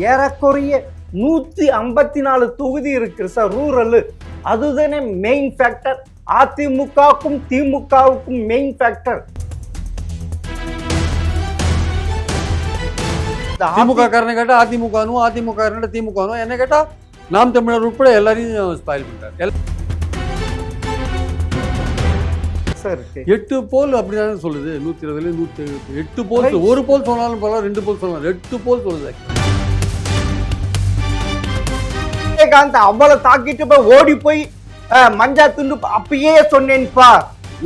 ஏறக்குறைய 154 தொகுதி இருக்கு சார் ரூரல். அதுதானே மெயின் ஃபேக்டர். அதிமுகவுக்கும் திமுகவுக்கும் மெயின் ஃபேக்டர். திமுக காரனை கேட்டா அதிமுகனும், அதிமுக காரனை திமுகனும், என்ன கேட்டா நாம் தமிழர் உட்பட எல்லாரையும் ஸ்பாயில் பண்றாரு. 8 போல் அப்படிதானே சொல்லுது. 120 170 8 போல். ஒரு போல் சொன்னாலும் பரவாயில்ல, 2 போல் சொன்னாலும் 8 போல் சொல்லுது. விஜயகாந்த் அவ்வளவு தாக்கிட்டு போய் ஓடி போய் மஞ்சா துண்டு அப்பயே சொன்னேன்ப்பா,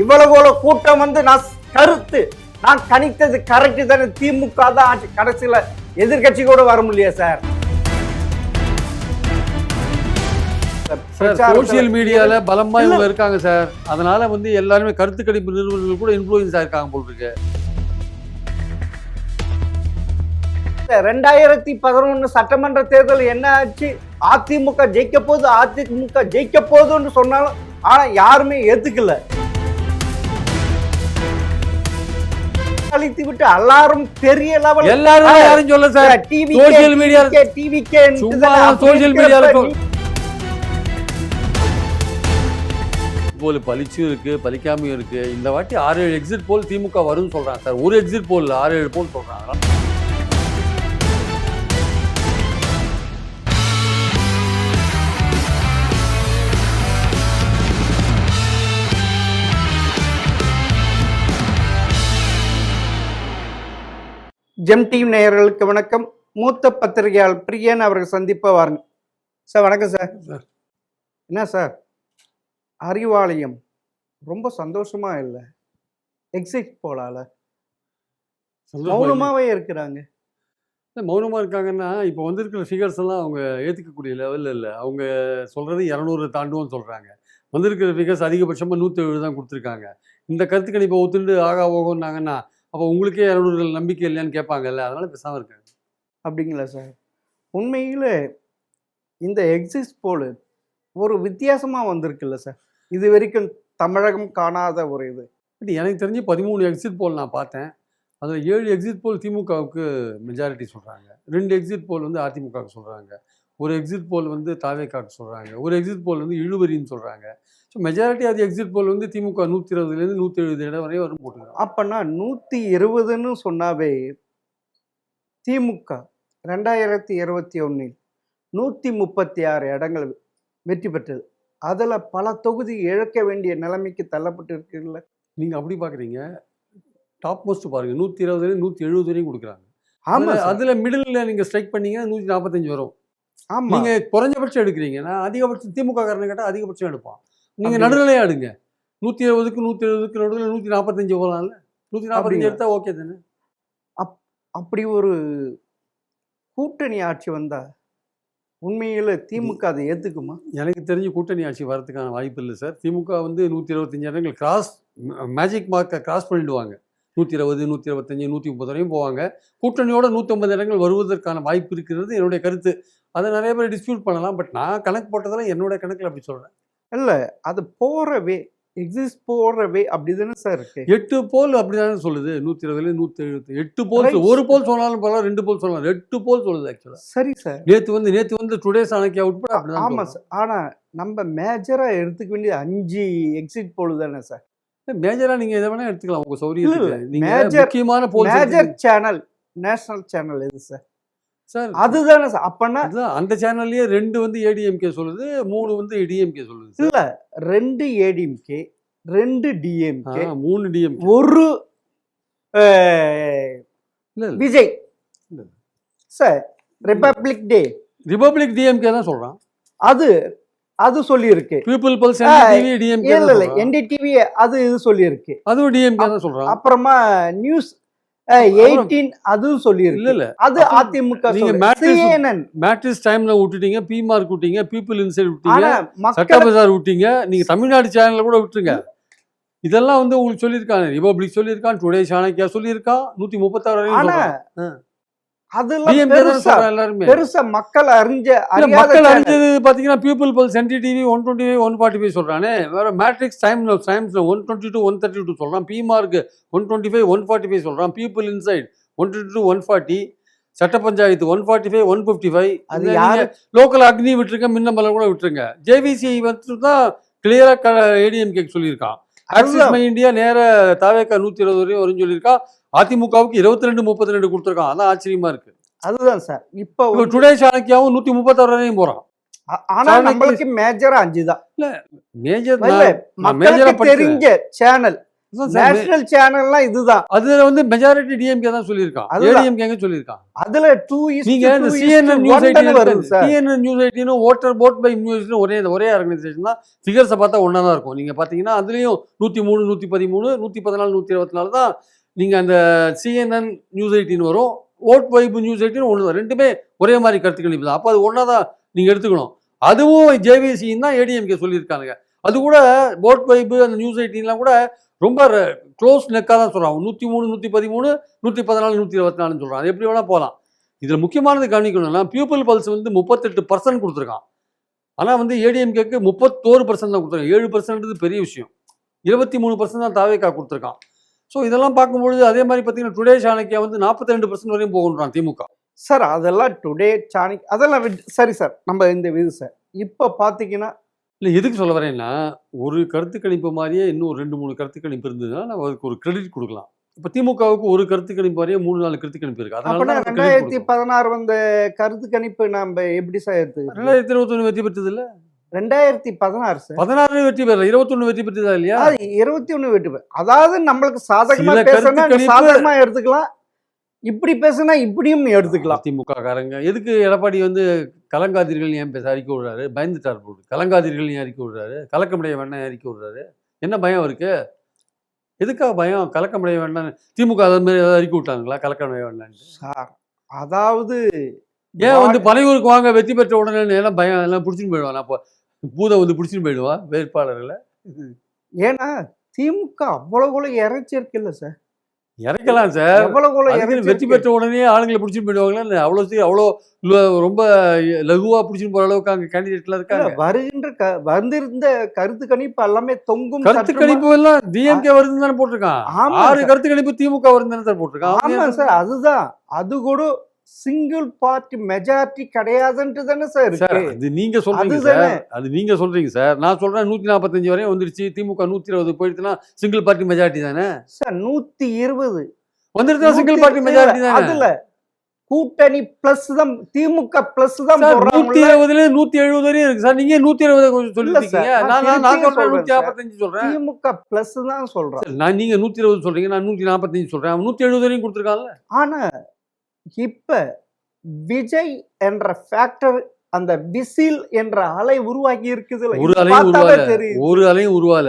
இவ்வளவு கூட்டம் வந்து நான் கணித்தது கரெக்ட் தானே. திமுக தான் கடைசியில எதிர்கட்சி கூட வர முடியல சார். சோசியல் மீடியால பலமா இவங்க இருக்காங்க சார். அதனால வந்து எல்லாருமே கருத்து கணிப்பு நிறுவனங்கள் கூட இன்ஃப்ளூயன்ஸ் ஆயிருக்காங்க போல் இருக்கு. 2011 சட்டமன்ற தேர்தல் என்ன ஆச்சு? அதிமுக ஜெயிக்க போகுதுன்னு சொன்னாலும் ஆனா யாருமே ஏத்துக்கல. அழித்து விட்டு எல்லாரும் பெரிய லெவல் எல்லாரும் யாரும் சொல்ல சார். சோசியல் மீடியா சோசியல் மீடியால போல் பலிச்சும் இருக்கு, பலிக்காமையும் இருக்கு. இந்த வாட்டி 6-7 எக்ஸிட் போல் திமுக வரும்னு சொல்றாங்க சார். ஒரு எக்ஸிட் போல் 6-7 போல் சொல்றாங்க. ஜெம் டிவி நேயர்களுக்கு வணக்கம். மூத்த பத்திரிகையாளர் பிரியன் அவர்கள் சந்திப்ப வாருங்க சார். வணக்கம் சார். என்ன சார், அறிவாலயம் ரொம்ப சந்தோஷமா இல்லை? எக்ஸிட் போலால மௌனமாவே இருக்கிறாங்க. மௌனமா இருக்காங்கன்னா இப்போ வந்திருக்கிற ஃபிகர்ஸ் எல்லாம் அவங்க ஏற்றுக்கக்கூடிய லெவலில் இல்லை. அவங்க சொல்றது 200 தாண்டுவோம்னு சொல்றாங்க. வந்திருக்கிற ஃபிகர்ஸ் அதிகபட்சமாக 170 தான் கொடுத்துருக்காங்க. இந்த கருத்து கணிப்பை ஒத்துண்டு ஆகா போகணுன்னாங்கன்னா அப்போ உங்களுக்கே 200 நம்பிக்கை இல்லையான்னு கேட்பாங்கல்ல. அதனால பேசாமல் இருக்காங்க. அப்படிங்களா சார்? உண்மையில் இந்த எக்ஸிட் போல் ஒரு வித்தியாசமாக வந்திருக்குல்ல சார். இது வரைக்கும் தமிழகம் காணாத ஒரு இது. பட் எனக்கு தெரிஞ்சு 13 எக்ஸிட் போல் நான் பார்த்தேன். அதில் 7 எக்ஸிட் போல் திமுகவுக்கு மெஜாரிட்டி சொல்கிறாங்க. 2 எக்ஸிட் போல் வந்து அதிமுகவுக்கு சொல்கிறாங்க. ஒரு எக்ஸிட் போல் வந்து தாவேக்காவுக்கு சொல்கிறாங்க. ஒரு எக்ஸிட் போல் வந்து இழுவரின்னு சொல்கிறாங்க. ஸோ மெஜாரிட்டி அது எக்ஸிட் போல் வந்து திமுக 120 170 இடம் வரை வரும் போட்டுருக்காங்க. அப்போனா 120ன்னு சொன்னாவே திமுக 2021 136 இடங்கள் வெற்றி பெற்றது. அதில் பல தொகுதி இழக்க வேண்டிய நிலைமைக்கு தள்ளப்பட்டு இருக்குல்ல. நீங்கள் அப்படி பார்க்குறீங்க. டாப் மோஸ்ட் பாருங்கள், 120 170 வரையும் கொடுக்குறாங்க. ஆமாம், அதில் மிடில் நீங்கள் ஸ்ட்ரைக் பண்ணீங்க 145 வரும். ஆமாம், நீங்கள் குறைஞ்சபட்சம் எடுக்கிறீங்கன்னா அதிகபட்சம் திமுக காரனை கேட்டால் அதிகபட்சம் எடுப்பான். நீங்கள் நடுநிலையாக எடுங்க. 120க்கு 170க்கு நடுவில் 145 போகலாம்ல. 145 எடுத்தால் ஓகே தானே. அப்படி ஒரு கூட்டணி ஆட்சி வந்தா உண்மையில் திமுக அதை ஏற்றுக்குமா? எனக்கு தெரிஞ்சு கூட்டணி ஆட்சி வரதுக்கான வாய்ப்பு இல்லை சார். திமுக வந்து 125 இடங்கள் மேஜிக் மார்க்கை கிராஸ் பண்ணிடுவாங்க. 120 125 130 வரையும் போவாங்க. கூட்டணியோட 150 இடங்கள் வருவதற்கான வாய்ப்பு இருக்கிறது என்னுடைய கருத்து. அதை நிறைய பேர் டிஸ்பியூட் பண்ணலாம். பட் நான் கணக்கு போட்டதெல்லாம் என்னோட கணக்கில் அப்படி சொல்கிறேன். இல்லை, அது போகிறவே எக்ஸிஸ்ட் போகிறவே அப்படி தானே சார் இருக்கு. 8 போல் அப்படிதானே சொல்லுது. 120 170 8 போல். ஒரு போல் சொன்னாலும் பரவாயில்ல, 2 போல் சொன்னாலும் 8 போல் சொல்லுது. ஆக்சுவலாக சரி சார். நேற்று வந்து டுடே சாணக்கியா உட்பட அப்படிதான். ஆமாம் சார். ஆனால் நம்ம மேஜராக எடுத்துக்க வேண்டியது 5 எக்ஸிட் போல் தானே சார். மேஜரா நீங்க எதை வேணா எடுத்துக்கலாம் உங்க சௌரியத்துக்கு. முக்கியமான போல் மேஜர் சேனல் நேஷனல் சேனல் எது சார்? சார் அதுதானே சார். அப்பனா அந்த சேனல்லயே 2 வந்து ஏடிஎம்கே சொல்லுது, 3 வந்து டிஎம்கே சொல்லுது. இல்ல, 2 ADMK 2 DMK 3 DMK 1 Vijay sir. Republic DMK தான் சொல்றான். அது சொல்லி இருக்கு. பீப்பிள் பல்ஸ் டிவி டிஎம்கே இல்ல என்டிடிவி அது இது சொல்லி இருக்கு. அதுவும் டிஎம்கே தான் சொல்றான். அப்புறமா நியூஸ் 18 அதுவும் சொல்லி இருக்கு. இல்ல அது அதிமுக. நீங்க மேட்ரிக்ஸ் டைம்ல விட்டுட்டீங்க, பி மார்க் விட்டீங்க, பீப்பிள் இன்சைட் விட்டீங்க, சட்ட பஜார் விட்டீங்க. நீங்க தமிழ்நாடு சேனல்ல கூட விட்டுருங்க. இதெல்லாம் வந்து உங்களுக்கு சொல்லியிருக்காங்க. ரிபப்ளிக் சொல்லியிருக்கான், டுடே சாணக்கியா சொல்லியிருக்கான், 136 வரையும். பெருசா மக்கள் அறிஞ்சது பாத்தீங்கன்னா பீப்புள் பல்ஸ் என்டிடிவி 125 145 சொல்றானே. வேற மேட்ரிக்ஸ் டைம்ஸ்ல 122 132 சொல்றான். பி மார்க் 125 145 சொல்றான். People inside 122 140. சட்ட பஞ்சாயத்து 145 155 அது யாரு லோக்கல் அக்னி விட்டுருங்க, மின்னம்பலம் கூட விட்டுருங்க. ஜேவிசி வந்து தான் கிளியரா ஏடிஎம்கே சொல்லியிருக்கான். ஆக்சிஸ் மை இந்தியா நேர தாவேக்கா 120 வரையும் வரும்னு சொல்லியிருக்கான். அதிமுகவுக்கு 22 32 கொடுத்துருக்கான். அதான் ஆச்சரியமா இருக்கு. அதுதான் சார். இப்போ டுடே சாணக்கியாவும் 136 வரையும் போறான். ஆனா நம்மளுக்கு மேஜரா 5 தான். இல்ல மேஜர் மக்களுக்கு தெரிஞ்ச சேனல் நேஷனல் சேனல்லாம் இதுதான். அதுல வந்து மெஜாரிட்டி டிஎம்கே தான் சொல்லியிருக்கான். ஏடிஎம்கே சொல்லியிருக்கான். அதுல 2 நீங்க இந்த CNN நியூஸ் 18 ஓட்டர் போட் பை நியூஸ் ஒரே ஆர்கனைசேஷன் தான். ஃபிகர்ஸை பார்த்தா ஒன்னா தான் இருக்கும். நீங்க பாத்தீங்கன்னா அதுலயும் 103 113 114 124 தான். நீங்க அந்த CNN நியூஸ் 18 வரும், ஓட் வைப் நியூஸ் 18 ஒன்று தான். ரெண்டுமே ஒரே மாதிரி கருத்து கணிப்பு தான். அப்போ அது ஒன்றா தான் நீங்கள் எடுத்துக்கணும். அதுவும் ஜேவிசின்னு தான் ஏடிஎம்கே சொல்லியிருக்கானுங்க. அது கூட போட் வைப்பு அந்த நியூஸ் 18 கூட ரொம்ப க்ளோஸ் நெக்காக தான் சொல்கிறான். 103 113 114 124 சொல்கிறான். அது எப்படி வேணால் போகலாம். இதில் முக்கியமானது கவனிக்கணும்னா பீப்புள் பல்ஸ் வந்து 38% கொடுத்துருக்கான். ஆனால் வந்து ஏடிஎம்கேக்கு 31% தான் கொடுத்துருக்கான். 7% பெரிய விஷயம். 23% தான் தாவேக்கா கொடுத்துருக்கான். ஸோ இதெல்லாம் பார்க்கும்பொழுது அதே மாதிரி பார்த்தீங்கன்னா டுடே சாணக்கியா வந்து 42% வரையும் போகன்றான் திமுக. சார் அதெல்லாம் டுடே சாணக்கியா அதெல்லாம் சரி சார். நம்ம இந்த இது சார் இப்போ பார்த்தீங்கன்னா இல்லை எதுக்கு சொல்ல வரேன்னா ஒரு கருத்து கணிப்பு மாதிரியே இன்னும் 2-3 கருத்து கணிப்பு இருந்ததுன்னா நம்ம அதுக்கு ஒரு கிரெடிட் கொடுக்கலாம். இப்போ திமுகவுக்கு ஒரு கருத்து கணிப்பு மாதிரியே 3-4 கருத்து கணிப்பு இருக்கு. அதனால 2016 வந்த கருத்து கணிப்பு நம்ம எப்படி சார் எடுத்து 2021 வெற்றி பெற்றது இல்லை. 2016 சார் 16 வெற்றி பெறல, 21 வெற்றி பெற்றதா இல்லையா? 21 வெற்றி பெற. அதாவது நம்மளுக்கு சாதகமா பேசினா சாதகமா எடுத்துக்கலாம், இப்படி பேசினா இப்படியும் எடுத்துக்கலாம். திமுக காரங்க எதுக்கு எடப்பாடி வந்து கலங்காதீர்கள் ஏன் பேச அறிக்கை விடுறாரு? பயந்துட்டார் போட்டு. கலங்காதீர்கள் ஏன் அறிக்கை விடுறாரு? கலக்கமுடைய வேண்டாம் அறிக்கை விடுறாரு. என்ன பயம் இருக்கு? எதுக்காக பயம்? கலக்கமுடைய வேண்டாம். திமுக அது மாதிரி ஏதாவது அறிக்கை விட்டாங்களா கலக்கமுடைய வேண்டாம் சார்? அதாவது ஏன் வந்து பனையூருக்கு வாங்க வெற்றி பெற்ற உடனே எல்லாம் பயம் எல்லாம் பிடிச்சின்னு போயிடுவான். அப்போ பூதை வந்து பிடிச்சின்னு போயிடுவான் வேட்பாளர்களை. ஏன்னா திமுக அவ்வளவு இறைச்சிருக்கு இல்லை சார்? இறக்கலாம் சார். வெற்றி பெற்ற உடனே ஆளுங்களை பிடிச்சிட்டு போயிடுவாங்களா? அவ்வளோ ரொம்ப லகுவா பிடிச்சிட்டு போற அளவுக்கு அங்க கேண்டிடேட்ல இருக்காங்க. வந்திருந்த கருத்து கணிப்பு எல்லாமே தொங்கும். கருத்து கணிப்பு எல்லாம் டிஎம்கே வருதுன்னு தானே போட்டிருக்கான். 6 கருத்து கணிப்பு திமுக வருதுன்னு தான் போட்டிருக்கான். ஆமா சார். அதுதான். அது கூட சிங்கிள் பார்ட்டி மெஜாரிட்டி கிடையாதுன்ட்டு தானே சார் அது நீங்க சொல்றீங்க சார். அது நீங்க சொல்றீங்க சார். நான் சொல்றேன் 145 வரையும் வந்துருச்சு. திமுக 120 போயிடுச்சுன்னா சிங்கிள் பார்ட்டி மெஜாரிட்டி தானே சார்? 120 வந்துருச்சா சிங்கிள் பார்ட்டி மெஜாரிட்டி தானே? அதுல கூட்டணி பிளஸ் தான், திமுக பிளஸ் தான். 120ல 170 வரையும் இருக்கு சார். நீங்க 120 சொல்லிருக்கீங்க. நான் சொல்றேன் 145 சொல்றேன். திமுக பிளஸ் தான் சொல்றேன். நான் நீங்க 120 சொல்றீங்க, நான் 145 சொல்றேன். 170 வரையும் கொடுத்துருக்காங்கல்ல. ஆனா இப்ப விஜய் என்ற ஃபேக்டர், அந்த விசில் என்ற அலை உருவாகி இருக்குது. ஒரு அலையும் உருவால.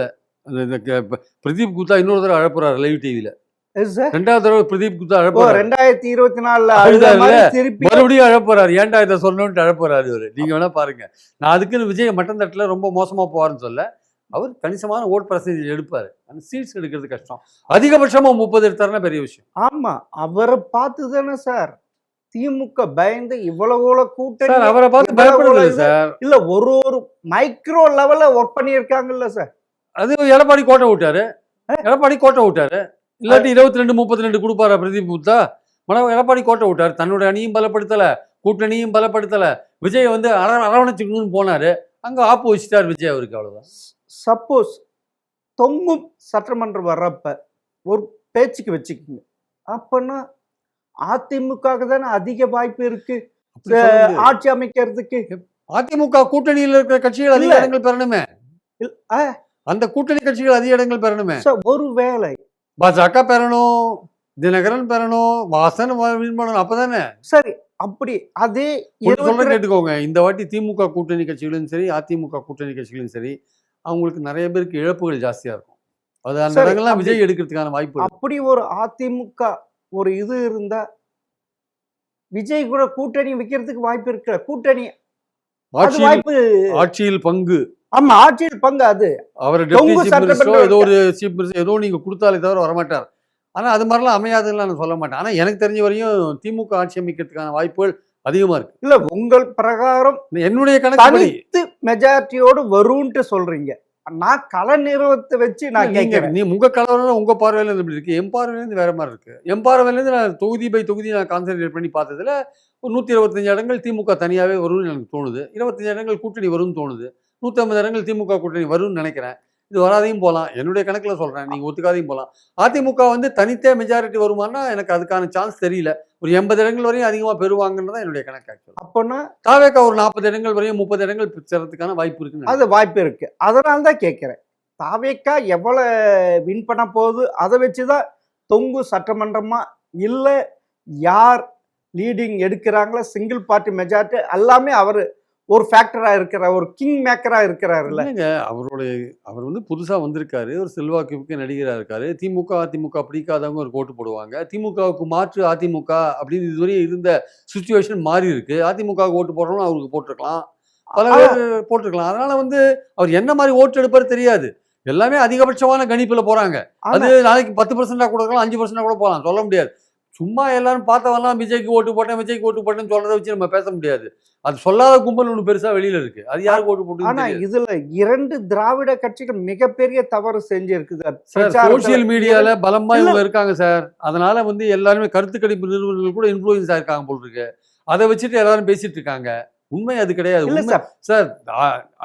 பிரதீப் குப்தா இன்னொரு தடவை அழப்புறாரு லைவ் டிவில. 2வது தடவை பிரதீப் குப்தா அழப்புறாரு. 2024 மறுபடியும் அழப்புறாரு. ஏன்டா இதை சொன்னோன்ட்டு அழப்புறாரு இவரு. நீங்க வேணா பாருங்க. நான் அதுக்குன்னு விஜய் மட்டன் தட்டுல ரொம்ப மோசமா போவாருன்னு சொல்ல. அவர் கணிசமான ஓட் பர்சன்டேஜ் எடுப்பாரு. அந்த சீட்ஸ் எடுக்கிறது கஷ்டம். அதிகபட்சமா 30 எடுத்தாருன்னா பெரிய விஷயம். ஆமா, அவரை பார்த்து தானே சார் திமுக பயந்து இவ்வளவு கூட்டணி. அவரை பார்த்து பயப்படுறது சார். இல்ல ஒரு மைக்ரோ லெவல்ல ஒர்க் பண்ணியிருக்காங்கல்ல சார். அது எடப்பாடி கோட்டை விட்டாரு. இல்லாட்டி 22 32 கொடுப்பாரா பிரதீப் குப்தா? எடப்பாடி கோட்டை விட்டாரு. தன்னுடைய அணியும் பலப்படுத்தல, கூட்டணியும் பலப்படுத்தல. விஜய் வந்து அரவணைச்சுக்கணும்னு போனாரு. அங்க ஆப்பு வச்சுட்டார் விஜய் அவருக்கு. அவ்வளவுதான். சப்போஸ் தொங்கும் சட்டமன்றம் வர்றப்ப ஒரு பேச்சுக்கு வச்சுக்கோங்க. அப்பன்னா அதிமுக தானே அதிக வாய்ப்பு இருக்கு ஆட்சி அமைக்கிறதுக்கு. அதிமுக கூட்டணியில் இருக்கிற கட்சிகள் அதிக இடங்கள் பெறணுமே. அந்த கூட்டணி கட்சிகள் அதிக இடங்கள் பெறணுமே. ஒரு வேளை பாஜக பெறணும், தினகரன் பெறணும், வாசன் வின் பண்ணணும். அப்பதானே சரி. அப்படி அதே சொல்ற கேட்டுக்கோங்க. இந்த வாட்டி திமுக கூட்டணி கட்சிகளும் சரி, அதிமுக கூட்டணி கட்சிகளும் சரி, அவங்களுக்கு நிறைய பேருக்கு இழப்புகள் ஜாஸ்தியா இருக்கும். அது அந்த இடங்கள்லாம் விஜய் எடுக்கிறதுக்கான வாய்ப்பு. அப்படி ஒரு அதிமுக ஒரு இது இருந்தா விஜய் கூட கூட்டணி வைக்கிறதுக்கு வாய்ப்பு இருக்கு. கூட்டணி ஆட்சியில் பங்கு. ஆமா, ஆட்சியில் பங்கு. அது அவர் ஏதோ ஒரு சீஃப் மினிஸ்டர் ஏதோ நீங்க கொடுத்தாலே தவிர வரமாட்டார். ஆனா அது மாதிரிலாம் அமையாதுன்னு நான் சொல்ல மாட்டேன். ஆனா எனக்கு தெரிஞ்ச வரையும் திமுக ஆட்சி அமைக்கிறதுக்கான வாய்ப்புகள் அதிகமா இருக்கு. இல்ல உங்கள் பிரகாரம் என்னுடைய கணக்கு மெஜாரிட்டியோடு வரும்னு சொல்றீங்க. நான் கள நிறுவத்தை வச்சு நான் கேட்கிறேன். நீ உங்க கலவரம் உங்க பார்வையில இருந்து இப்படி இருக்கு, என் பார்வையில இருந்து வேற மாதிரி இருக்கு. என் பார்வையில இருந்து நான் தொகுதி பை தொகுதி நான் கான்சென்ட்ரேட் பண்ணி பார்த்ததுல ஒரு 125 இடங்கள் திமுக தனியாவே வரும்னு எனக்கு தோணுது. 25 இடங்கள் கூட்டணி வரும்னு தோணுது. 150 இடங்கள் திமுக கூட்டணி வரும்னு நினைக்கிறேன். இது வராதையும் போகலாம், என்னுடைய கணக்குல சொல்றேன், நீங்க ஒத்துக்காதையும் போகலாம். அதிமுக வந்து தனித்தே மெஜாரிட்டி வருமானா எனக்கு அதுக்கான சான்ஸ் தெரியல. ஒரு 80 இடங்கள் வரையும் அதிகமா பெறுவாங்கன்னு தான் என்னுடைய கணக்கு. ஆக்சுவலா அப்போனா தாவேக்கா ஒரு 40 இடங்கள் வரையும் 30 இடங்கள் பெறதுக்கான வாய்ப்பு இருக்கு. அது வாய்ப்பு இருக்கு. அதனால தான் கேட்கிறேன். தாவேக்கா எவ்வளவு வின் பண்ண போகுது அதை வச்சுதான் தொங்கு சட்டமன்றமா இல்ல யார் லீடிங் எடுக்கிறாங்களா, சிங்கிள் பார்ட்டி மெஜாரிட்டி எல்லாமே அவர் ஒரு ஃபேக்டரா இருக்கிறார், ஒரு கிங் மேக்கரா இருக்கிறாருல்ல. அவர் வந்து புதுசா வந்திருக்காரு, ஒரு செல்வாக்கு நடிகரா இருக்காரு. திமுக அதிமுக பிடிக்காதவங்க ஒரு ஓட்டு போடுவாங்க. திமுகவுக்கு மாற்று அதிமுக அப்படின்னு இதுவரை இருந்த சுச்சுவேஷன் மாறி இருக்கு. அதிமுக ஓட்டு போடுறோம்னு அவருக்கு போட்டிருக்கலாம், பல பேர் போட்டிருக்கலாம். அதனால வந்து அவர் என்ன மாதிரி ஓட்டு எடுப்பாரு தெரியாது. எல்லாமே அதிகபட்சமான கணிப்புல போறாங்க. அது நாளைக்கு 10% கூட இருக்கலாம், 5% கூட போகலாம், சொல்ல முடியாது. சும்மா எல்லாரும் பார்த்தவெல்லாம் விஜய்க்கு ஓட்டு போட்டேன் விஜய்க்கு ஓட்டு போட்டேன்னு சொல்றதை வச்சு நம்ம பேச முடியாது. அது சொல்லாத கும்பல் ஒண்ணு பெருசா வெளியில இருக்கு. அது யாருக்கு ஓட்டு போட்டு. ஆனா இதுல 2 திராவிட கட்சிகள் மிகப்பெரிய தவறு செஞ்சிருக்குது. சோசியல் மீடியால பலமா இவங்க இருக்காங்க சார். அதனால வந்து எல்லாருமே கருத்து கணிப்பு நிறுவனங்கள் கூட இன்ஃபுளுன்ஸ் ஆயிருக்காங்க போல் இருக்கு. அதை வச்சுட்டு எல்லாரும் பேசிட்டு இருக்காங்க. உண்மை அது கிடையாது. சார்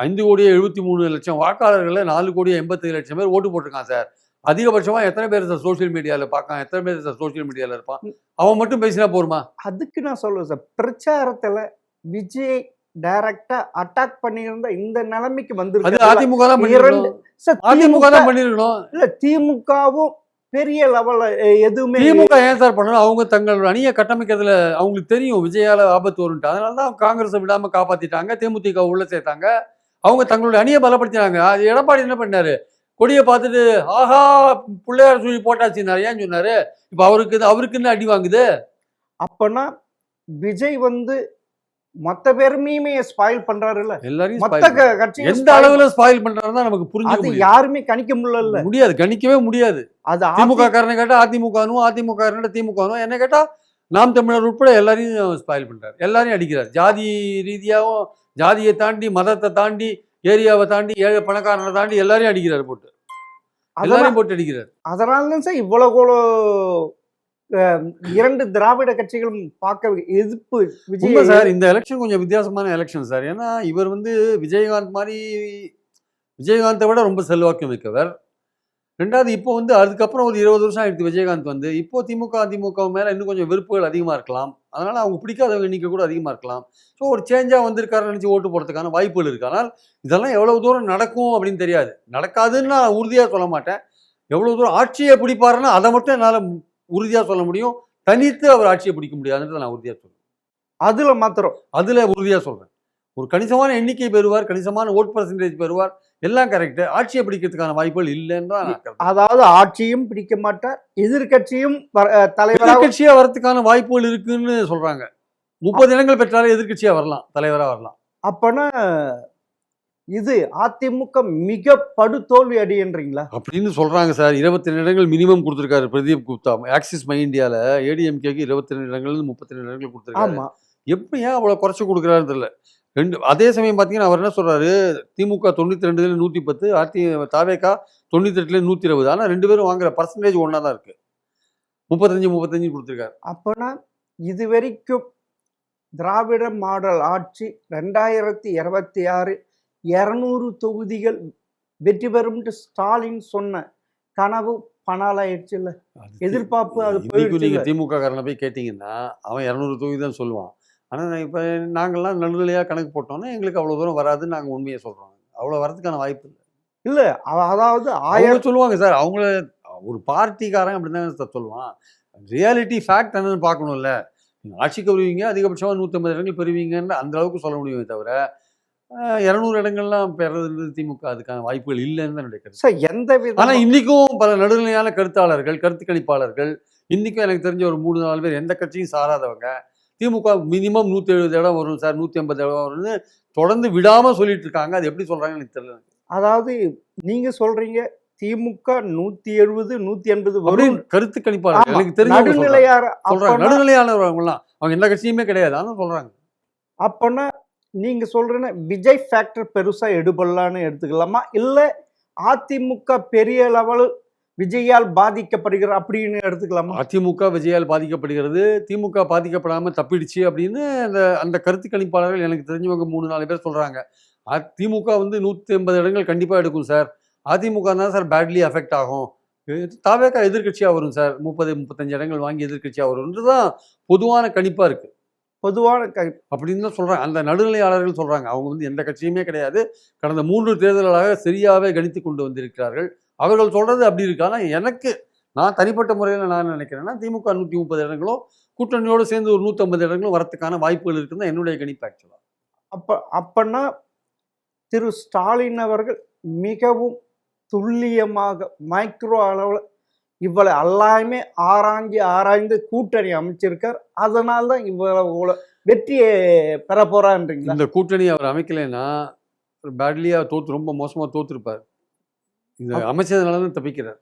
5,73,00,000 வாக்காளர்கள் 4,87,00,000 பேர் ஓட்டு போட்டிருக்கான் சார். அதிகபட்சமா எத்தனை பேர் சார் சோசியல் மீடியால பார்க்கான், எத்தனை பேர் சார் சோசியல் மீடியால இருப்பான்? அவன் மட்டும் பேசினா போருமா? அதுக்கு நான் சொல்லுவேன் சார், பிரச்சாரத்துல விஜய் டைரக்டா அட்டாக் பண்ணியிருந்தா இந்த நிலைமைக்கு வந்து அதிமுக தான் பண்ணிருக்கணும். இல்ல திமுகவும் பெரிய லெவல்ல எதுவுமே. திமுக ஏன் சார் பண்ணணும்? அவங்க தங்கள் அணியை கட்டமைக்கிறதுல அவங்களுக்கு தெரியும் விஜயால ஆபத்து வரும்ட்டு. அதனாலதான் காங்கிரஸை விடாம காப்பாத்திட்டாங்க, தேமுதிக உள்ள சேர்த்தாங்க, அவங்க தங்களுடைய அணியை பலப்படுத்தினாங்க. அது எடப்பாடி என்ன பண்ணாரு? கொடியை பார்த்துட்டு ஆஹா பிள்ளையார் சொல்லி போட்டாச்சுன்னாரு. ஏன் சொன்னாரு? இப்ப அவருக்குன்னு அடி வாங்குது. அப்பனா விஜய் வந்து மொத்த பேருமே ஸ்பாயில் பண்றாருல்ல, எல்லாரையும் எந்த அளவுல ஸ்பாயில் பண்றாருன்னா நமக்கு புரிஞ்சு யாருமே கணிக்க முடியாது, கணிக்கவே முடியாது. அது திமுக காரனை கேட்டா அதிமுகனும், அதிமுக காரனை திமுகனும், என்ன கேட்டா நாம் தமிழர் உட்பட எல்லாரையும் ஸ்பாயில் பண்றாரு, எல்லாரையும் அடிக்கிறார். ஜாதி ரீதியாகவும், ஜாதியை தாண்டி, மதத்தை தாண்டி, ஏரியாவை தாண்டி, ஏழை பணக்காரனை தாண்டி எல்லாரையும் அடிக்கிறார், போட்டு எல்லாரையும் போட்டு அடிக்கிறார். அதனால சார் இவ்வளவு 2 திராவிட கட்சிகளும் பார்க்க எதிர்ப்பு. விஜய் சார் இந்த எலெக்ஷன் கொஞ்சம் வித்தியாசமான எலெக்ஷன் சார். ஏன்னா இவர் வந்து விஜயகாந்த் மாதிரி, விஜயகாந்தை விட ரொம்ப செல்வாக்கு மிக்கவர். ரெண்டாவது இப்போ வந்து அதுக்கப்புறம் ஒரு 20 வருஷம் ஆயிடுச்சு விஜயகாந்த் வந்து. இப்போ திமுக மேல இன்னும் கொஞ்சம் வெறுப்புகள் அதிகமா இருக்கலாம். அதனால அவங்க பிடிக்காதவங்க எண்ணிக்கை கூட அதிகமா இருக்கலாம். ஸோ ஒரு சேஞ்சா வந்திருக்காருன்னு நினைச்சு ஓட்டு போடுறதுக்கான வாய்ப்புகள் இருக்கு. ஆனால் இதெல்லாம் எவ்வளவு தூரம் நடக்கும் அப்படின்னு தெரியாது. நடக்காதுன்னு நான் உறுதியா சொல்ல மாட்டேன். எவ்வளவு தூரம் ஆட்சியை பிடிப்பாருன்னா அதை மட்டும் என்னால உறுதியா சொல்ல முடியும். தனித்து அவர் ஆட்சியை பிடிக்க முடியாதுன்றதை நான் உறுதியா சொல்றேன். அதுல உறுதியா சொல்றேன். ஒரு கணிசமான எண்ணிக்கை பெறுவார், கணிசமான ஓட் பர்சன்டேஜ் பெறுவார், எல்லாம் கரெக்ட். ஆட்சியை பிடிக்கிறதுக்கான வாய்ப்புகள் இல்லைன்னு தான். அதாவது ஆட்சியும் பிடிக்க மாட்டார், எதிர்கட்சியும் எதிர்கட்சியா வரதுக்கான வாய்ப்புகள் இருக்குன்னு சொல்றாங்க. 30 இடங்கள் பெற்றாலே எதிர்கட்சியா வரலாம், தலைவரா வரலாம். அப்பனா இது அதிமுக மிக படுதோல்வி அடின்றீங்களா அப்படின்னு சொல்றாங்க சார். 22 இடங்கள் மினிமம் கொடுத்திருக்காரு பிரதீப் குப்தா. ஆக்சிஸ் மை இந்தியால ஏடிஎம்கேக்கு 22 இடங்கள் 32 இடங்கள் கொடுத்திருக்காரு. எப்படி ஏன் அவ்வளவு குறைச்சு கொடுக்குறாருன்னு தெரியல. அதே சமயம் பார்த்தீங்கன்னா அவர் என்ன சொல்றாரு, திமுக 92 110, தாவேகா 98 120. ஆனால் 2 பேரும் வாங்குற பர்சன்டேஜ் ஒன்னா தான் இருக்கு. 35 கொடுத்திருக்காரு. அப்பனா இது வரைக்கும் திராவிட மாடல் ஆட்சி 2026 200 தொகுதிகள் வெற்றி பெறும் ஸ்டாலின் சொன்ன கனவு பணாலாயிடுச்சு இல்ல, எதிர்பார்ப்பு. அது நீங்க திமுக காரனை போய் கேட்டீங்கன்னா அவன் 200 தொகுதி தான் சொல்லுவான். ஆனால் இப்போ நாங்கள்லாம் நடுநிலையாக கணக்கு போட்டோம்னா எங்களுக்கு அவ்வளோ தூரம் வராதுன்னு நாங்கள் உண்மையை சொல்கிறோம். அவ்வளோ வரதுக்கான வாய்ப்பு இல்லை. அதாவது 1000 சொல்லுவாங்க சார். அவங்கள ஒரு பார்ட்டிக்காரன் அப்படி தான் சொல்லுவான். ரியாலிட்டி ஃபேக்ட் என்னன்னு பார்க்கணும்ல. நீங்கள் ஆட்சிக்கு வருவீங்க, அதிகபட்சமாக 150 இடங்கள் பெறுவீங்கன்னு அந்த அளவுக்கு சொல்ல முடியுமே தவிர 200 இடங்கள்லாம் பெறது திமுக அதுக்கான வாய்ப்புகள் இல்லைன்னு தான் என்னுடைய கருத்து. ஆனால் இன்றைக்கும் பல நடுநிலையான கருத்தாளர்கள், கருத்து கணிப்பாளர்கள், இன்றைக்கும் எனக்கு தெரிஞ்ச ஒரு 3-4 பேர் எந்த கட்சியும் சாராதவங்க, திமுக மினிமம் 170 இடம் வரும் சார், 150 இடம் வரும்னு தொடர்ந்து விடாம சொல்லிட்டு இருக்காங்க. அது எப்படி சொல்றாங்கன்னு எனக்கு தெரியல. அதாவது நீங்க சொல்றீங்க திமுக 170 180 வரும் கருத்து கணிப்பாளர் எனக்கு தெரிஞ்ச நடுநிலையானவங்கலாம் அவங்க எந்த கட்சியுமே கிடையாது, ஆனால் சொல்றாங்க. அப்பனா நீங்க சொல்றேன்னா விஜய் ஃபேக்டர் பெருசா எடுபடலான்னு எடுத்துக்கலாமா, இல்ல அதிமுக பெரிய லெவல் விஜயால் பாதிக்கப்படுகிற அப்படின்னு எடுத்துக்கலாமா? அதிமுக விஜயால் பாதிக்கப்படுகிறது, திமுக பாதிக்கப்படாம தப்பிடுச்சு அப்படின்னு அந்த அந்த கருத்து கணிப்பாளர்கள் எனக்கு தெரிஞ்சவங்க 3-4 பேர் சொல்றாங்க. திமுக வந்து 180 இடங்கள் கண்டிப்பா எடுக்கும் சார். அதிமுக தான் சார் பேட்லி அஃபெக்ட் ஆகும். தாவேகா எதிர்க்கட்சியா வரும் சார். 30-35 இடங்கள் வாங்கி எதிர்க்கட்சியா வரும்ன்றதுதான் பொதுவான கணிப்பா இருக்கு. பொதுவான அப்படின்னு தான் சொல்றாங்க. அந்த நடுநிலையாளர்கள் சொல்றாங்க. அவங்க வந்து எந்த கட்சியுமே கிடையாது. கடந்த 3 தேர்தல்களாக சரியாவே கணித்து கொண்டு வந்திருக்கிறார்கள். அவர்கள் சொல்றது அப்படி இருக்கு. ஆனா எனக்கு நான் தனிப்பட்ட முறையில் நான் நினைக்கிறேன்னா திமுக 130 இடங்களும் கூட்டணியோடு சேர்ந்து ஒரு 150 இடங்களும் வரத்துக்கான வாய்ப்புகள் இருக்குன்னு என்னுடைய கணிப்பு ஆக்சுவலா. அப்பன்னா திரு ஸ்டாலின் அவர்கள் மிகவும் துல்லியமாக மைக்ரோ அளவில் இவ்வளவு எல்லாமே ஆராய்ந்து கூட்டணி அமைச்சிருக்கார். அதனால்தான் இவ்வளவு வெற்றியை பெற போறான்றீங்களா? இந்த கூட்டணி அவர் அமைக்கலைன்னா பேட்லியா ரொம்ப மோசமா தோத்துருப்பார். இந்த அமைச்சதுனாலதான் தப்பிக்கிறார்.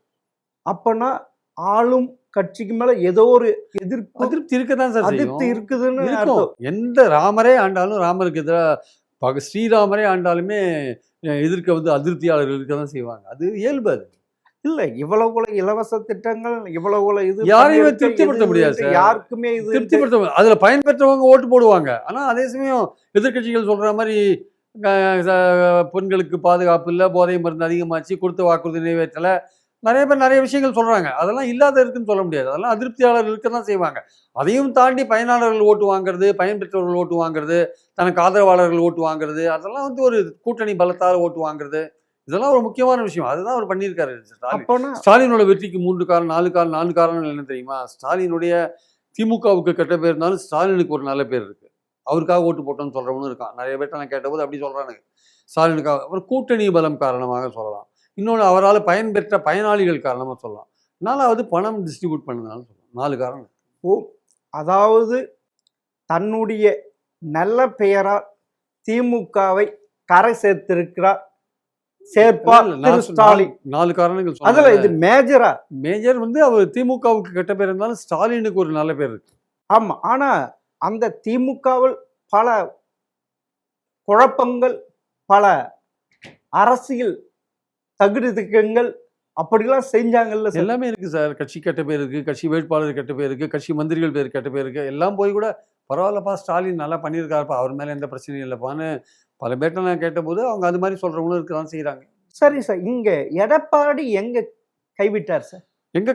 அப்பனா ஆளும் கட்சிக்கு மேல ஏதோ ஒரு அதிருப்தி இருக்கதான் சார் அதிருப்தி இருக்குதுன்னு எந்த ராமரே ஆண்டாலும் ராமருக்கு எதிராக ஸ்ரீராமரே ஆண்டாலுமே எதிர்க்க வந்து அதிருப்தியாளர்கள் இருக்கதான் செய்வாங்க. அது இயல்பு. அது இல்ல இவ்வளவு இலவச திட்டங்கள் இவ்வளவு இது யாரையுமே திருப்திப்படுத்த முடியாது சார். யாருக்குமே இது திருப்திப்படுத்த அதுல பயன்பெற்றவங்க ஓட்டு போடுவாங்க. ஆனா அதே சமயம் எதிர்கட்சிகள் சொல்ற மாதிரி பெண்களுக்கு பாதுகாப்பு இல்லை, போதை மருந்து அதிகமாச்சு, கொடுத்த வாக்குறுதி நிறைவேற்றலை, நிறைய பேர் நிறைய விஷயங்கள் சொல்றாங்க. அதெல்லாம் இல்லாத இருக்குன்னு சொல்ல முடியாது. அதெல்லாம் அதிருப்தியாளர்கள் இருக்க தான் செய்வாங்க. அதையும் தாண்டி பயனாளர்கள் ஓட்டு வாங்குறது, பயன்பெற்றவர்கள் ஓட்டு வாங்குறது, தனக்கு ஆதரவாளர்கள் ஓட்டு வாங்குறது, அதெல்லாம் வந்து ஒரு கூட்டணி பலத்தால் ஓட்டு வாங்குறது, இதெல்லாம் ஒரு முக்கியமான விஷயம். அதுதான் அவர் பண்ணியிருக்காரு. ஸ்டாலினோட வெற்றிக்கு 3 காரணம் 4 காரணங்கள் என்ன தெரியுமா? ஸ்டாலினுடைய திமுகவுக்கு கெட்ட பேர் இருந்தாலும் ஸ்டாலினுக்கு ஒரு நல்ல பேர் இருக்கு. அவருக்காக ஓட்டு போட்டோன்னு சொல்றவனும் இருக்கான். நிறைய பேர்ட்ட நான் கேட்டபோது அப்படி சொல்றானுங்க. ஸ்டாலினுக்காக அப்புறம் கூட்டணி பலம் காரணமாக சொல்லலாம். இன்னொன்று அவரால் பயன்பெற்ற பயனாளிகள் காரணமாக சொல்லலாம். 4வது பணம் டிஸ்ட்ரிபியூட் பண்ணதுனால சொல்லலாம். 4 காரணம். அதாவது தன்னுடைய நல்ல பெயரால் திமுகவை கரை சேர்த்திருக்கிறார் சேர்ப்பார் ஸ்டாலின். 4 காரணங்கள். அதுல இது மேஜர் வந்து அவர் திமுகவுக்கு கெட்ட பேர் இருந்தாலும் ஸ்டாலினுக்கு ஒரு நல்ல பேர் இருக்கு. ஆமா. ஆனா அந்த திமுகவில் பல குழப்பங்கள், பல அரசியல் தகுதிகள் அப்படிலாம் செஞ்சாங்கல்ல. எல்லாமே இருக்கு சார். கட்சி கெட்ட பேர் இருக்கு, கட்சி வேட்பாளர் கெட்ட பேர் இருக்கு, கட்சி மந்திரிகள் பேர் கெட்ட பேர் இருக்கு. எல்லாம் போய் கூட பரவாயில்லப்பா ஸ்டாலின் நல்லா பண்ணியிருக்காருப்பா, அவர் மேலே எந்த பிரச்சனையும் இல்லைப்பான்னு பல பேர்ட்ட நான் கேட்டபோது அவங்க அது மாதிரி சொல்றவங்களும் இருக்கதான் செய்யறாங்க. சரி சார், இங்க எடப்பாடி எங்க கைவிட்டார் சார்? எங்க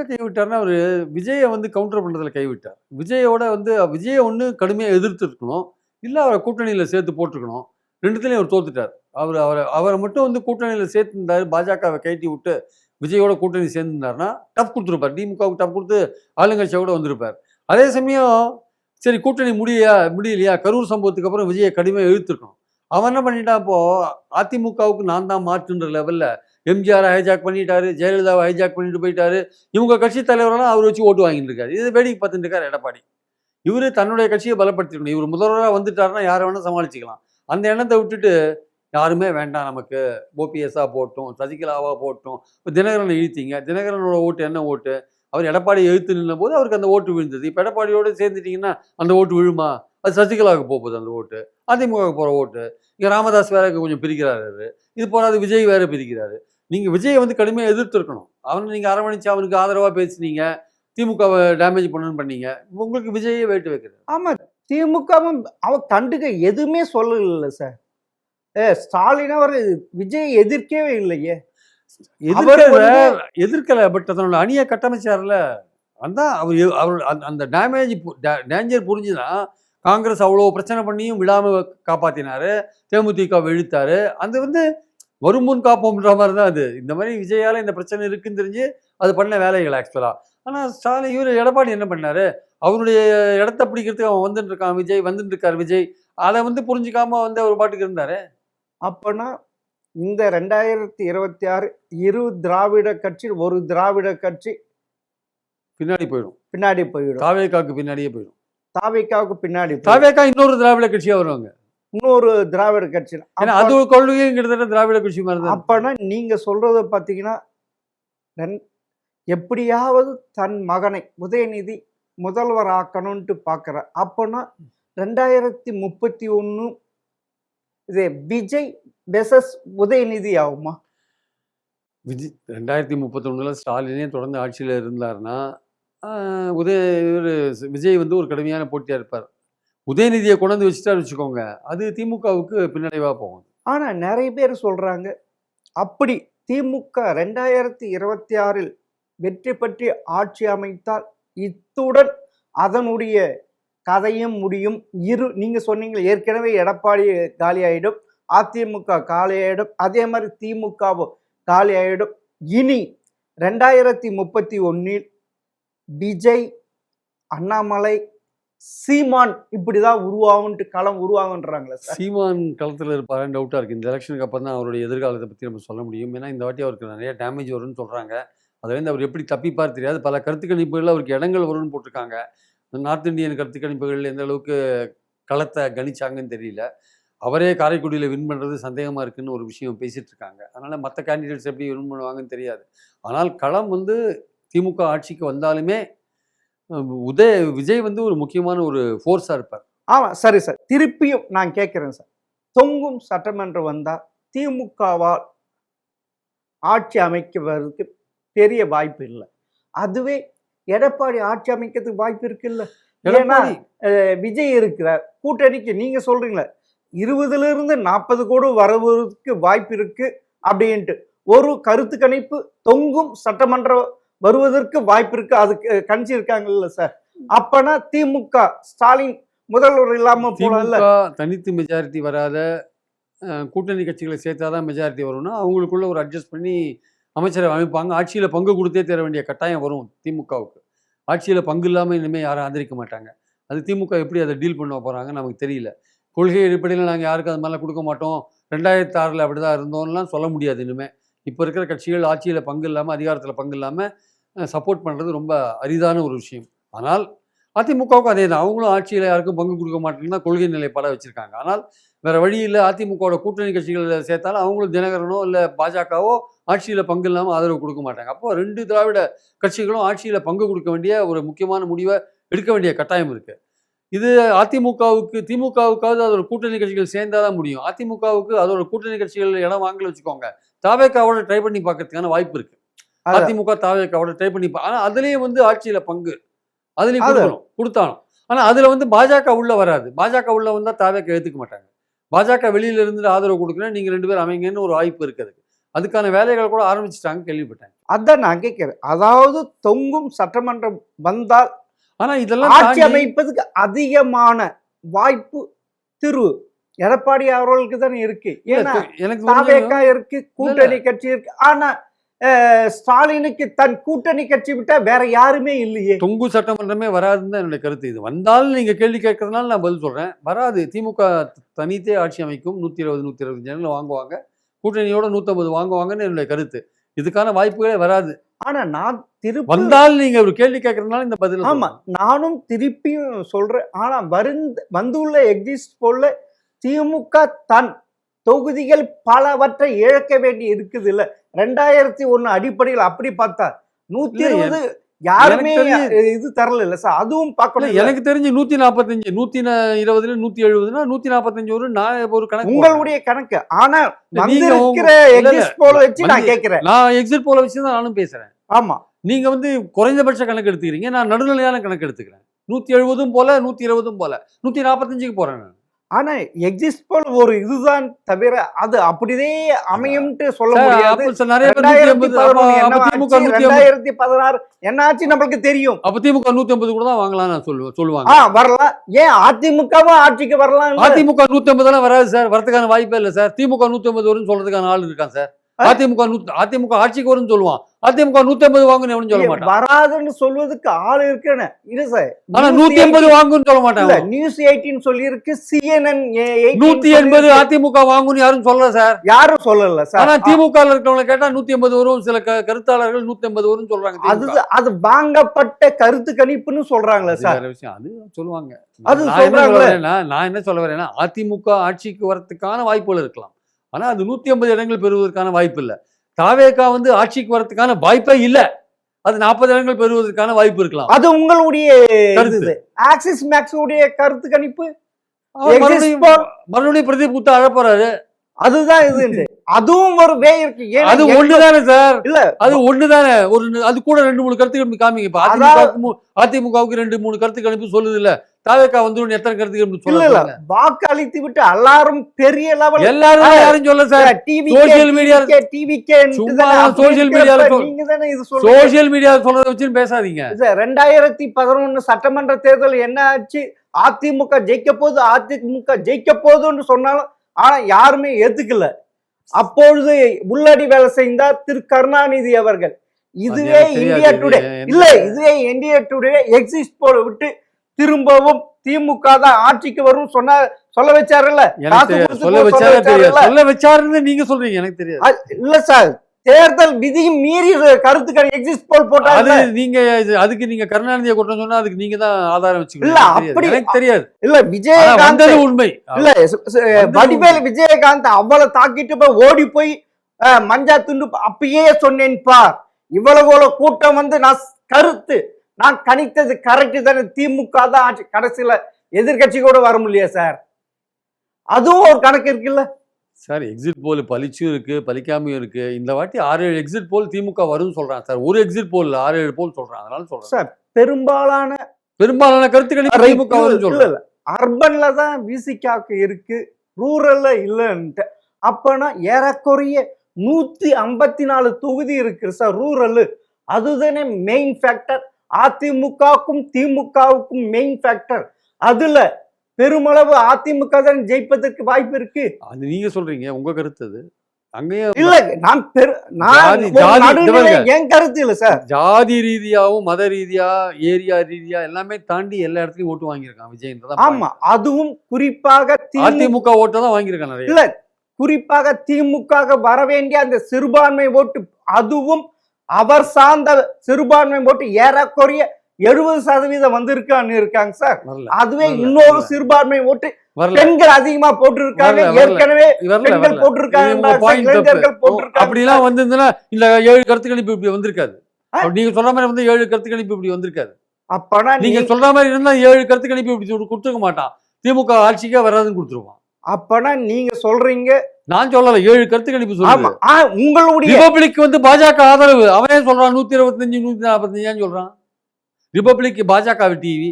கைவிட்டார்னா அவர் விஜயை வந்து கவுண்டர் பண்றதுல கைவிட்டார். விஜயோட வந்து விஜயை ஒன்று கடுமையாக எதிர்த்து இருக்கணும், இல்லை அவரை கூட்டணியில் சேர்த்து போட்டிருக்கணும். 2த்துலையும் அவர் தோத்துட்டார். அவரை மட்டும் வந்து கூட்டணியில் சேர்த்துருந்தாரு, பாஜகவை கைட்டி விட்டு விஜயோட கூட்டணி சேர்ந்துருந்தாருன்னா டப் கொடுத்துருப்பார். திமுகவுக்கு டப் கொடுத்து ஆளுங்கட்சியோட வந்திருப்பார். அதே சமயம் சரி கூட்டணி முடியலையா கரூர் சம்பவத்துக்கு அப்புறம் விஜயை கடுமையாக எழுத்துருக்கணும். அவன் என்ன பண்ணிட்டான்? இப்போ அதிமுகவுக்கு நான் தான் மாற்றுன்ற லெவலில் எம்ஜிஆரை ஹைஜாக் பண்ணிட்டாரு, ஜெயலலிதாவை ஹைஜாக் பண்ணிட்டு போயிட்டாரு. இவங்க கட்சி தலைவரெல்லாம் அவர் வச்சு ஓட்டு வாங்கிட்டு இருக்காரு. இது வேடிக்கை பார்த்துட்டு இருக்காரு எடப்பாடி. இவரு தன்னுடைய கட்சியை பலப்படுத்திக்கணும். இவர் முதல்வராக வந்துட்டாருன்னா யாரை வேணால் சமாளிச்சுக்கலாம். அந்த எண்ணத்தை விட்டுட்டு யாருமே வேண்டாம் நமக்கு, ஓபிஎஸ்ஸாக போட்டோம், சசிகலாவாக போட்டோம், இப்போ தினகரனை இழுத்தீங்க. தினகரனோட ஓட்டு என்ன ஓட்டு? அவர் எடப்பாடி எழுத்து நின்ற போது அவருக்கு அந்த ஓட்டு விழுந்தது. இப்போ எடப்பாடியோடு சேர்ந்துட்டிங்கன்னா அந்த ஓட்டு விழுமா? அது சசிகலாவுக்கு போகுது அந்த ஓட்டு, அதிமுகவுக்கு போகிற ஓட்டு. இங்கே ராமதாஸ் வேற கொஞ்சம் பிரிக்கிறாரு, இது போகாது விஜய் வேற பிரிக்கிறாரு. நீங்கள் விஜயை வந்து கடுமையாக எதிர்த்துருக்கணும். அவனை நீங்கள் அரவணைச்சு அவனுக்கு ஆதரவாக பேசினீங்க, திமுகவை டேமேஜ் பண்ணீங்க. உங்களுக்கு விஜயே வேட்டு வைக்கிறது. ஆமாம், திமுகவும் அவன் கண்டுக்க எதுவுமே சொல்லல சார். ஸ்டாலின் அவர் விஜய் எதிர்க்கவே இல்லையே. எதிர்க்கல, பட் அதனோட அணியை கட்டமைச்சார்ல. அதான் அவர் அந்த டேஞ்சர் புரிஞ்சுதான் காங்கிரஸ் அவ்வளோ பிரச்சனை பண்ணியும் விடாமல் காப்பாற்றினாரு, தேமுதிக இழுத்தாரு. அது வந்து வருமுன் காப்போம்ன்ற மாதிரி தான் அது. இந்த மாதிரி விஜயால இந்த பிரச்சனை இருக்குன்னு தெரிஞ்சு அது பண்ண வேலைகள் ஆக்சுவலா. ஆனால் ஸ்டாலின் இவர் எடப்பாடி என்ன பண்ணாரு? அவருடைய இடத்த பிடிக்கிறதுக்கு அவன் வந்துட்டு இருக்கான் விஜய், வந்துட்டு இருக்காரு விஜய். அதை வந்து புரிஞ்சுக்காம வந்து அவர் பாட்டுக்கு இருந்தாரு. அப்போனா இந்த 2026 இரு திராவிட கட்சி, ஒரு திராவிட கட்சி பின்னாடி போயிடும். தாவேகாவுக்கு பின்னாடியே போயிடும். தாவேகாவுக்கு பின்னாடி தாவேகா இன்னொரு திராவிட கட்சியா வருவாங்க. இன்னொரு திராவிட கட்சி. அது ஒரு கொள்கையும் கிட்டத்தட்ட திராவிட கட்சி மாதிரி தான். அப்பனா நீங்க சொல்றத பார்த்தீங்கன்னா எப்படியாவது தன் மகனை உதயநிதி முதல்வர் ஆக்கணும்ட்டு பார்க்குற. அப்போனா 2031 இது விஜய் வெர்சஸ் உதயநிதி ஆகுமா? விஜய் 2031 ஸ்டாலினே தொடர்ந்து ஆட்சியில் இருந்தாருன்னா விஜய் வந்து ஒரு கடுமையான போட்டியாக இருப்பார். உதயநிதியை கொண்டாந்து வச்சுட்டாரு வச்சுக்கோங்க, அது திமுகவுக்கு பின்னடைவாக போகும். ஆனா நிறைய பேர் சொல்றாங்க, அப்படி திமுக 2026 வெற்றி பெற்று ஆட்சி அமைத்தால் இத்துடன் அதனுடைய கதையும் முடியும். நீங்க சொன்னீங்க ஏற்கனவே எடப்பாடி காலி ஆயிடும், அதிமுக காலி ஆயிடும், அதே மாதிரி திமுகவும் காலி ஆயிடும். இனி 2031 விஜய், அண்ணாமலை, சீமான் இப்படிதான் உருவாகும்ட்டு களம் உருவாகுன்றாங்களே சார். சீமான் களத்தில் இருப்பாருன்னு டவுட்டாக இருக்குது. இந்த எலெக்ஷனுக்கு அப்புறம் தான் அவருடைய எதிர்காலத்தை பற்றி நம்ம சொல்ல முடியும். ஏன்னா இந்த வாட்டி அவருக்கு நிறைய டேமேஜ் வரும்னு சொல்கிறாங்க. அதுலேருந்து அவர் எப்படி தப்பிப்பார் தெரியாது. பல கருத்து கணிப்புகளில் அவருக்கு இடங்கள் வரும்னு போட்டிருக்காங்க. நார்த் இந்தியன் கருத்து கணிப்புகள் எந்த அளவுக்கு களத்தை கணிச்சாங்கன்னு தெரியல. அவரே காரைக்குடியில் வின் பண்ணுறது சந்தேகமாக இருக்குன்னு ஒரு விஷயம் பேசிகிட்டு இருக்காங்க. அதனால் மற்ற கேண்டிடேட்ஸ் எப்படி வின் பண்ணுவாங்கன்னு தெரியாது. ஆனால் களம் வந்து திமுக ஆட்சிக்கு வந்தாலுமே விஜய் வந்து ஒரு முக்கியமான ஒரு ஃபோர்ஸாக இருப்பார். ஆமாம், சரி சார். திருப்பியும் நான் கேட்குறேன் சார், தொங்கும் சட்டமன்றம் வந்தால் திமுகவால் ஆட்சி அமைக்கிறதுக்கு பெரிய வாய்ப்பு இல்லை. அதுவே எடப்பாடி ஆட்சி அமைக்கிறதுக்கு வாய்ப்பு இருக்குல்ல. ஏன்னா விஜய் இருக்கிறார், கூட்டணிக்கு நீங்க சொல்றீங்களா 20 to 40 கோடி வருவதற்கு வாய்ப்பு இருக்கு அப்படின்ட்டு ஒரு கருத்து கணிப்பு தொங்கும் சட்டமன்றம் வருவதற்கு வாய்ப்பு இருக்கு. அதுக்கு கணிச்சிருக்காங்கல்ல சார். அப்பனா திமுக ஸ்டாலின் முதல்வர் இல்லாம போல தனித்து மெஜாரிட்டி வராத கூட்டணி கட்சிகளை சேர்த்தாதான் மெஜாரிட்டி வரும்னா அவங்களுக்குள்ள ஒரு அட்ஜஸ்ட் பண்ணி அமைச்சரை அமைப்பாங்க. ஆட்சியில் பங்கு கொடுத்தே தர வேண்டிய கட்டாயம் வரும் திமுகவுக்கு. ஆட்சியில் பங்கு இல்லாமல் இனிமேல் யாரும் ஆதரிக்க மாட்டாங்க. அது திமுக எப்படி அதை டீல் பண்ண போகிறாங்க நமக்கு தெரியல. கொள்கை அடிப்படையில் நாங்கள் யாருக்கும் அது மாதிரிலாம் கொடுக்க மாட்டோம், 2006 அப்படி தான் இருந்தோம்லாம் சொல்ல முடியாது. இனிமேல் இப்போ இருக்கிற கட்சிகள் ஆட்சியில் பங்கு இல்லாமல் அதிகாரத்தில் பங்கு இல்லாமல் சப்போர்ட் பண்ணுறது ரொம்ப அரிதான ஒரு விஷயம். ஆனால் அதிமுகவுக்கும் அதே தான். அவங்களும் ஆட்சியில் யாருக்கும் பங்கு கொடுக்க மாட்டேன்னு தான் கொள்கை நிலைப்பாடாக வச்சுருக்காங்க. ஆனால் வேறு வழி இல்லை. அதிமுகவோட கூட்டணி கட்சிகளில் சேர்த்தாலும் அவங்களும் தினகரனோ இல்லை பாஜகவோ ஆட்சியில் பங்கு இல்லாமல் ஆதரவு கொடுக்க மாட்டாங்க. அப்போ 2 திராவிட கட்சிகளும் ஆட்சியில் பங்கு கொடுக்க வேண்டிய ஒரு முக்கியமான முடிவை எடுக்க வேண்டிய கட்டாயம் இருக்குது. இது அதிமுகவுக்கு திமுகவுக்காவது அதோட கூட்டணி கட்சிகள் சேர்ந்தாதான் முடியும். அதிமுகவுக்கு அதோட கூட்டணி கட்சிகள் இடம் வாங்கல வச்சுக்கோங்க, தாவேக்காவோட ட்ரை பண்ணி பார்க்கறதுக்கான வாய்ப்பு இருக்கு. அதிமுக தாவேக்காவோட ட்ரை பண்ணி ஆனால் அதுலேயும் வந்து ஆட்சியில் பங்கு அதுலேயும் கொடுத்தாலும் ஆனால் அதில் வந்து பாஜக உள்ள வராது. பாஜக உள்ள வந்தால் தாவேக்கா எடுத்துக்க மாட்டாங்க. பாஜக வெளியில இருந்து ஆதரவு கொடுக்குறேன், நீங்க 2 பேரும் அமைங்கன்னு ஒரு வாய்ப்பு இருக்குது. அதுக்கான வேலைகள் கூட ஆரம்பிச்சுட்டாங்க கேள்விப்பட்டேன். அதான் நான் கேட்கிறேன். அதாவது தொங்கும் சட்டமன்றம் வந்தால் ஆனா இதெல்லாம் ஆட்சி அமைப்பதுக்கு அதிகமான வாய்ப்பு திரு எடப்பாடி அவர்களுக்கு தான் இருக்கு. ஏன்னா தாவேக்கா இருக்கு, கூட்டணி கட்சி இருக்கு. ஆனா ஸ்டாலினுக்கு தன் கூட்டணி கட்சி விட்டா வேற யாருமே இல்லையே. தொங்கு சட்டமன்றமே வராதுன்னு தான் என்னுடைய கருத்து. இது வந்தாலும் நீங்க கேள்வி கேட்கறதுனால நான் பதில் சொல்றேன், வராது. திமுக தனித்தே ஆட்சி அமைக்கும். 120-125 ஜனங்கள் வாங்குவாங்க, கூட்டணியோட 150 வாங்குவாங்கன்னு என்னுடைய கருத்து. இதுக்கான வாய்ப்புகளே வராது. ஆனா நான் திருப்பி வந்தால் நீங்க ஒரு கேள்வி கேட்கறதுனால இந்த பதில். ஆமா, நானும் திருப்பியும் சொல்றேன். ஆனா வந்துள்ள எக்ஸிஸ்ட் போல திமுக தன் தொகுதிகள் பலவற்றை இழக்க வேண்டி இருக்குது இல்ல. 2001 அடிப்படையில் அப்படி பார்த்தா 120 யாருமே இது தரல இல்ல சார். அதுவும் பார்க்கணும். எனக்கு தெரிஞ்சு 145 120 170 145 ஒரு கணக்கு, உங்களுடைய கணக்கு. ஆனா வந்திருக்கிற எக்ஸிட் போல வச்சு நான் கேட்கிறேன். நான் எக்ஸிட் போல வச்சு தான் நானும் பேசுறேன். ஆமா, நீங்க வந்து குறைந்தபட்ச கணக்கு எடுத்துக்கிறீங்க, நான் நடுநிலையான கணக்கு எடுத்துக்கிறேன். 170 போல 120 போல 145க்கு போறேன் நான். ஆனா எக்ஸிஸ்ட் போல் ஒரு இதுதான் தவிர அது அப்படியே அமையும்ட்டு சொல்ல முடியாது. 2016 என்னாச்சு நம்மளுக்கு தெரியும். அப்ப திமுக 150 கூட தான் வாங்கலாம் சொல்லுவாங்க. வரலாம். ஏன் அதிமுகவும் ஆட்சிக்கு வரலாம். அதிமுக 150 வராது சார், வரதுக்கான வாய்ப்பே இல்லை சார். திமுக 150 வரும்னு சொல்றதுக்கான ஆள் இருக்கான் சார். அதிமுக ஆட்சிக்கு வரும்னு சொல்லுவான், அதிமுக 150 வாங்குன்னு சொல்ல மாட்டான். வராதுன்னு சொல்வதற்கு ஆள் இருக்குன்னு இது சார். ஆனா 150 வாங்குன்னு சொல்ல மாட்டாங்க. நியூஸ் 18 சொல்லி இருக்கு, CNN 180 அதிமுக வாங்குன்னு யாரும் சொல்லல சார். யாரும் சொல்லல சார். ஆனா திமுக இருக்கிறவங்க கேட்டா 180 வரும், சில கருத்தாளர்கள் 180 வரும்னு சொல்றாங்க. அது வாங்கப்பட்ட கருத்து கணிப்புன்னு சொல்றாங்களே சார். அது சொல்லுவாங்க. அது சொல்றாங்களே. நான் என்ன சொல்ல வரேன்னா, அதிமுக ஆட்சிக்கு வரதுக்கான வாய்ப்புகள் இருக்கலாம், ஆனா அது 150 இடங்கள் பெறுவதற்கான வாய்ப்பு இல்லை. தாவேக்கா வந்து ஆட்சிக்கு வரதுக்கான வாய்ப்பே இல்லை, அது 40 இடங்கள் பெறுவதற்கான வாய்ப்பு இருக்கலாம். அது உங்களுடைய கருத்து. ஆக்சிஸ் மேக்ஸ் உடைய கருத்து கணிப்பு மறுபடியும் பிரதீப் குப்தா அழப்போறாரு. அதுதான் இது. அதுவும் ஒரு வே இருக்கு. அது ஒண்ணுதானே சார்? இல்ல அது ஒண்ணுதானே. அது கூட 2-3 கருத்துக்கள் காமிங்க. இப்ப அதிமுகவுக்கு 2-3 கருத்து கணிப்பு சொல்லுது இல்ல. தாவேகா வந்து எத்தனை கருத்துக்கள் சொல்லுங்க. வாக்கு அளித்து விட்டு எல்லாரும் பெரிய லெவல் எல்லாரும் யாரும் சொல்ல sir. Social media social media சொல்றத வச்சு பேசாதீங்க. 2011 சட்டமன்ற தேர்தல் என்ன ஆச்சு? அதிமுக ஜெயிக்க போகுதுன்னு சொன்னாலும் ஆனா யாருமே ஏத்துக்கல. அப்பொழுது உள்ளடி வேலை செய்தார் திரு கருணாநிதி அவர்கள். இதுவே India today India today exist போல விட்டு திரும்பவும் திமுக தான் ஆட்சிக்கு வரும் சொல்ல வச்சாருல்ல. சொல்ல வச்சாருன்னு நீங்க சொல்றீங்க, எனக்கு தெரியாது. இல்ல சார், தேர்தல் விதியும் மீறி கருத்துக்கள் எக்ஸிஸ்ட் போல் போட்டாங்க. நீங்க அதுக்கு நீங்க கருணாநிதியை குற்றம் சொன்னா அதுக்கு நீங்க தான் ஆதாரம் வச்சுக்கணும். இல்ல அப்படி எனக்கு தெரியாது. இல்ல விஜயகாந்த் உண்மை இல்ல. வடிவேலு விஜயகாந்த் அவ்வளவு தாக்கிட்டு போய் ஓடி போய் மஞ்சா துண்டு அப்பயே சொன்னேன்பா, இவ்வளவு கூட்டம் வந்து நான் கணித்தது கரெக்ட் தானே, திமுக தான் ஆட்சி, கடைசியில எதிர்கட்சி கூட வர முடியல சார். அதுவும் ஒரு கணக்கு இருக்குல்ல சார். எக்ஸிட் போல் பலிச்சும் இருக்கு, பலிக்காமையும் இருக்கு. இந்த வாட்டி 6-7 எக்ஸிட் போல் திமுக வரும்னு சொல்றாங்க சார். ஒரு எக்ஸிட் போல் 6-7 போல் சொல்றாங்க. அதனால சொல்றேன் சார். பெரும்பாலான கருத்துக்கள் திமுக வரும்னு சொல்றாங்க. அர்பன்ல தான் விசிகாக்கு இருக்கு, ரூரல்ல இல்லன்ட்டு. அப்பனா ஏறக்குறைய 154 தொகுதி இருக்கு சார் ரூரல். அதுதானே மெயின் ஃபேக்டர். அதிமுகவுக்கும் திமுகவுக்கும் மெயின் ஃபேக்டர். அதுல பெருமளவு அதிமுக தான் ஜெயிப்பதற்கு வாய்ப்பு இருக்கு. அது நீங்க சொல்றீங்க, உங்க கருத்து அது. அங்கேயே இல்ல, என் கருத்து இல்ல சார். ஜாதி ரீதியாவும் மத ரீதியா ஏரியா ரீதியா எல்லாமே தாண்டி எல்லா இடத்துலயும் ஓட்டு வாங்கியிருக்கான் விஜய். ஆமா, அதுவும் குறிப்பாக அதிமுக ஓட்டு தான் வாங்கியிருக்காங்க நிறைய. இல்ல, குறிப்பாக திமுக வர வேண்டிய அந்த சிறுபான்மை ஓட்டு, அதுவும் அவர் சார்ந்த சிறுபான்மை ஓட்டு ஏறக்குறைய 70% வந்திருக்கான்னு இருக்காங்க சார். அதுவே இன்னொரு சிறுபான்மை ஓட்டு பெண்கள் அதிகமா போட்டிருக்காங்க. ஏற்கனவே பெண்கள் போட்டிருக்காங்க. அப்படிலாம் வந்திருந்தா இந்த 7 கருத்து கணிப்பு இப்படி வந்திருக்காது. நீங்க சொல்ற மாதிரி வந்து 7 கருத்து கணிப்பு இப்படி வந்திருக்காது. அப்பனா நீங்க சொல்ற மாதிரி இருந்தா 7 கருத்து கணிப்பு இப்படி கொடுத்துருக்க மாட்டான். திமுக ஆட்சிக்கா வராதுன்னு கொடுத்துருவான். அப்பனா நீங்க சொல்றீங்க, நான் சொல்லல. 7 கருத்து கணிப்பு சொல்றேன். உங்களுடைய ரிபப்ளிக் வந்து பாஜக ஆதரவு. அவனே சொல்றான் 125 145 சொல்றான். ரிபப்ளிக் பாஜக டிவி,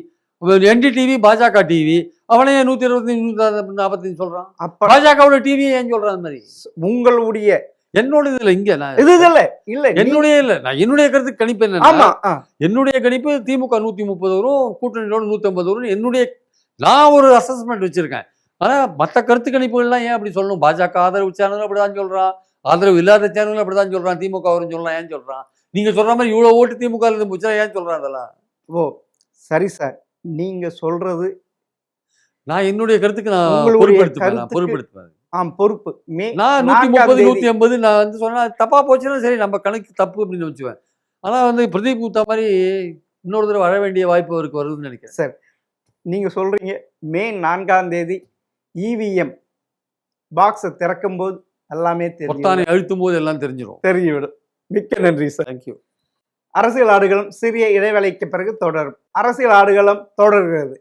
NDTV பாஜக டிவி, அவனே 125 145 சொல்றான். பாஜகவோட டிவி ஏன் சொல்றான்? அந்த மாதிரி உங்களுடைய என்னோட இதுல இங்க என்னுடைய இல்ல, நான் என்னுடைய கருத்து கணிப்பு என்ன, என்னுடைய கணிப்பு திமுக 130 வரும், கூட்டணியோட 150 வரும். என்னுடைய நான் ஒரு அசஸ்மெண்ட் வச்சிருக்கேன். ஆனா மற்ற கருத்து கணிப்புகள்லாம் ஏன் அப்படி சொல்லணும்? பாஜக ஆதரவு சேனல் அப்படிதான் சொல்றான், ஆதரவு இல்லாத சேனல் அப்படிதான் சொல்றான், திமுக வரும் சொல்லலாம் ஏன் சொல்றான்? நீங்க சொல்ற மாதிரி இவ்வளவு ஓட்டு திமுக இருந்து போச்சுன்னா ஏன் சொல்றான் அதெல்லாம்? ஓ சரி சார், நீங்க சொல்றது நான் என்னுடைய கருத்துக்கு நான் பொறுப்பெடுத்துவேன். பொறுப்பு. நான் 130 150 நான் வந்து சொன்னா தப்பா போச்சுன்னா சரி, நம்ம கணக்கு தப்பு அப்படின்னு வச்சுவேன். ஆனா வந்து பிரதீப் குப்தா மாதிரி இன்னொரு தடவை வர வேண்டிய வாய்ப்பு அவருக்கு வருதுன்னு நினைக்கிறேன். சார், நீங்க சொல்றீங்க மே 4ஆம் தேதி EVM பாக்ஸை திறக்கும் போது எல்லாமே தெரியும், அழுத்தும் போது எல்லாம் தெரிஞ்சிடும். மிக்க நன்றி சார். தேங்க்யூ. அரசியல் ஆடுகளம் சிறிய இடைவேளைக்கு பிறகு தொடரும். அரசியல் ஆடுகளம் தொடர்கிறது.